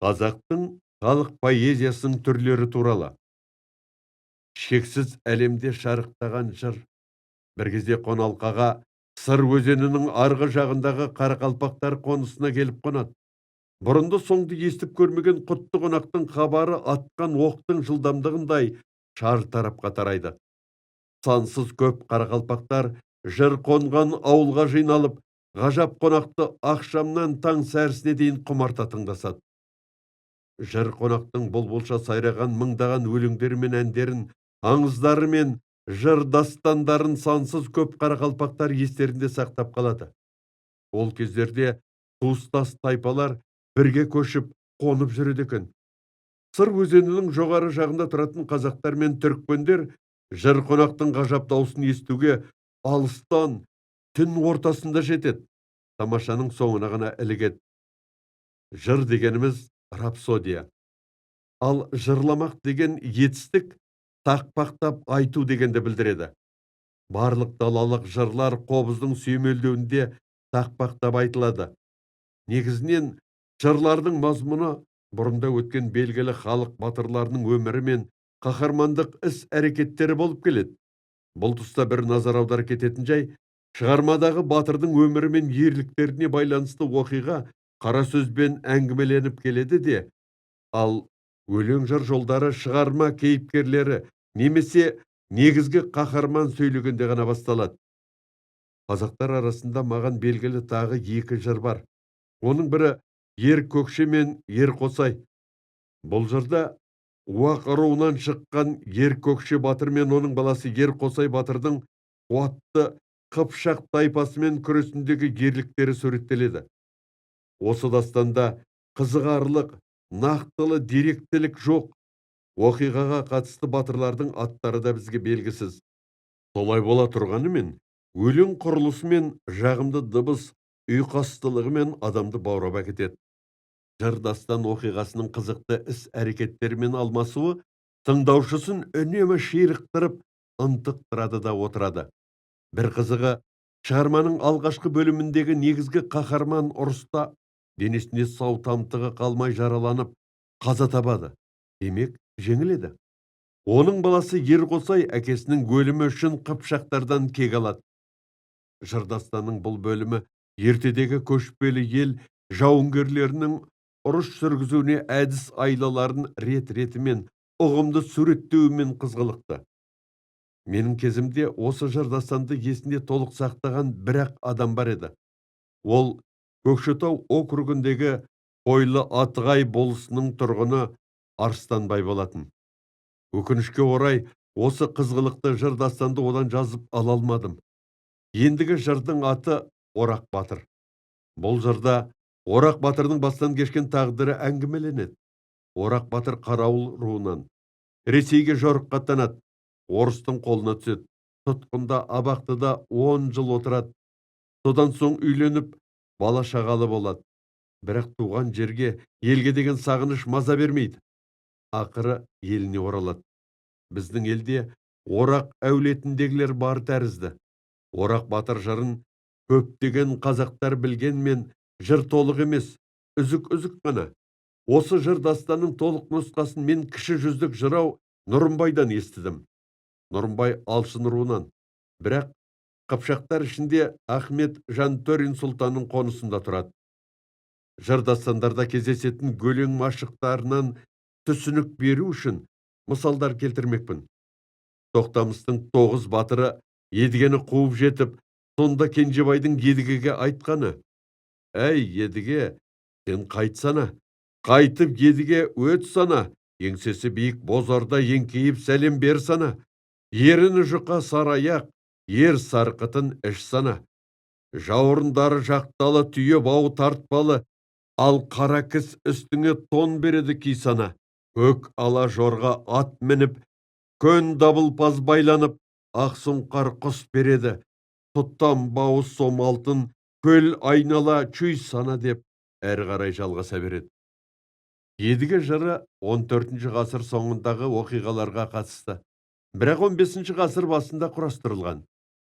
Қазақтың халық поэзиясының түрлері туралы. Шексіз әлемде шарықтаған жыр. Бір кезде Қоналқаға Сыр өзенінің арғы жағындағы қарақалпақтар қонысына келіп қонады. Бұрынды соңды естіп көрмеген құтты қонақтың хабары атқан оқтың жылдамдығындай шар тарапқа тарайды. Сансыз көп қарақалпақтар жыр қонған ауылға жиналып, ғажап қонақты ақшамнан таң сәрісіне дейін құмарта тыңдасады. Жыр қонақтың бұлбұлша сайраған мыңдаған өлеңдері мен әндерін, аңыздары мен жыр дастандарын сансыз көп қарақалпақтар естерінде сақтап қалады. Ол кездерде туыстас тайпалар бірге көшіп, қонып жүреді екен. Сыр өзенінің жоғары жағында тұратын қазақтар мен түрікпендер жыр қонақтың ғажап даусын естуге алыстан түн ортасында жетеді. Тамашаның соңына ғана ілігеді. Жыр дегеніміз рапсодия. Ал жырламақ деген етістік тақпақтап айту дегенді білдіреді. Барлық далалық жырлар қобыздың сүйемелдеуінде тақпақтап айтылады. Негізінен жырлардың мазмұны бұрында өткен белгілі халық батырларының өмірі мен қаһармандық іс әрекеттері болып келеді. Бұл тұста бір назар аударып кететін жай, шығармадағы батырдың өмірі мен ерліктеріне байланысты оқиға қара сөзбен әңгімеленіп келеді де, ал өлең жыр жолдары шығарма кейіпкерлері немесе негізгі қаһарман сөйлегенде ғана басталады. Қазақтар арасында маған белгілі тағы екі жыр бар. Оның бірі Ер Көкше мен Ер Қосай. Бұл жырда Уақ руынан шыққан Ер Көкше батыр мен оның баласы Ер Қосай батырдың қуатты Қыпшақ тайпасымен күресіндегі ерліктері суреттеледі. Осы дастанда қызығарлық, нақтылы деректілік жоқ. Оқиғаға қатысты батырлардың аттары да бізге белгісіз. Солай бола тұрғанымен, өлең құрылысы мен жағымды дыбыс ұйқастылығымен адамды баурап әкетеді. Жыр дастан оқиғасының қызықты іс әрекеттерімен алмасуы тыңдаушысын үнемі ширықтырып, ынтықтырады да отырады. Бір қызығы, шығарманың алғашқы бөліміндегі негізгі қаһарман ұрыста денесінде сау тамтығы қалмай жараланып, қаза табады. Демек, жеңіледі. Оның баласы Ер Қосай әкесінің өлімі үшін Қыпшақтардан кек алады. Жырдастанның бұл бөлімі ертедегі көшпелі ел жауынгерлерінің ұрыс жүргізуіне әдіс айлаларын рет-ретімен ұғымды суреттеуімен қызғылықты. Менің кезімде осы жырдастанды есінде толық сақтаған бір-ақ адам бар еді. Ол Көкшетау округіндегі Қойлы Атығай болысының тұрғыны Арыстанбай болатын. Өкінішке орай, осы қызғылықты жырдастанды одан жазып ала алмадым. Ендігі жырдың аты Орақ Батыр. Бұл жырда Орақ Батырдың бастан кешкен тағдыры әңгімеленеді. Орақ Батыр Қарауыл руынан Ресейге жорыққа аттанады. Орыстың қолына түседі. Тұтқында Абақтыда 10 жыл отырады. Содан соң үйленіп, бала шағалы болады. Бірақ туған жерге, елге деген сағыныш маза бермейді. Ақыры еліне оралады. Біздің елде Орақ әулетіндегілер бар тәрізді. Орақ Батыр жырын көптеген қазақтар білгенмен, жыр толық емес, үзік-үзік қана. Осы жыр дастанның толық нұсқасын мен кіші жүздік жырау Нұрымбайдан естідім. Нұрымбай Алшын руынан. Бірақ Қыпшақтар ішінде Ахмет Жантөрин сұлтанның қонысында тұрады. Жыр дастандарда кездесетін өлең машықтарынан түсінік беру үшін мысалдар келтірмекпін. Тоқтамыстың 9 батыры Едігені қуып жетіп, сонда Кенжебайдың Едігеге айтқаны: «Әй, Едіге, сен қайтсана, қайтып Едіге өт сана, еңсесі биік бозорда еңкейіп сәлем бер сана, еріні жұқа сараяқ, ер сарқытын іш сана, жауырындары жақталы түйе бау тартпалы, ал қара кіс үстіңе тон береді ки сана, көк ала жорға ат мініп, көн дабылпаз байланып, ақсұңқар құс береді, тұттам бауы сом алтын, көл айнала чүй сана» деп әрі қарай жалғаса береді. Едіге жыры 14 ғасыр соңындағы оқиғаларға қатысты, бірақ 15 ғасыр басында құрастырылған.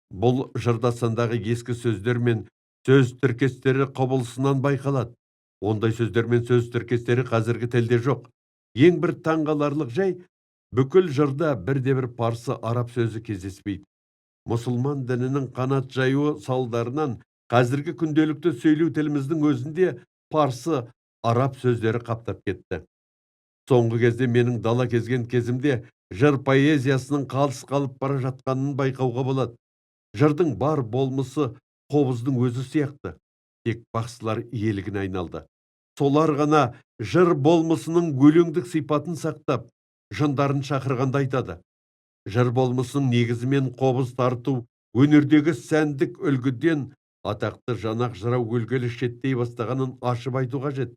Бұл жырдасандағы ескі сөздер мен сөз тіркестері құбылысынан байқалады. Ондай сөздер мен сөз тіркестері қазіргі тілде жоқ. Ең бір таңғаларлық жай, бүкіл жырда бірде-бір парсы араб сөзі кездеспейді. Мұсылман дінінің қанат жаюы салдарынан қазіргі күнделікті сөйлеу тіліміздің өзінде парсы араб сөздері қаптап кетті. Соңғы кезде менің дала кезген кезімде жыр поэзиясының қалыс қалып бара жатқанын байқауға болады. Жырдың бар болмысы қобыздың өзі сияқты. Тек бақсылар иелігіне айналды. Солар ғана жыр болмысының өлеңдік сипатын сақтап, жындарын шақырғанда айтады. Жыр болмысының негізімен қобыз тарту, өнердегі сәндік үлгіден атақты жанақ жырау өлгелі шеттей бастағанын ашып айту қажет.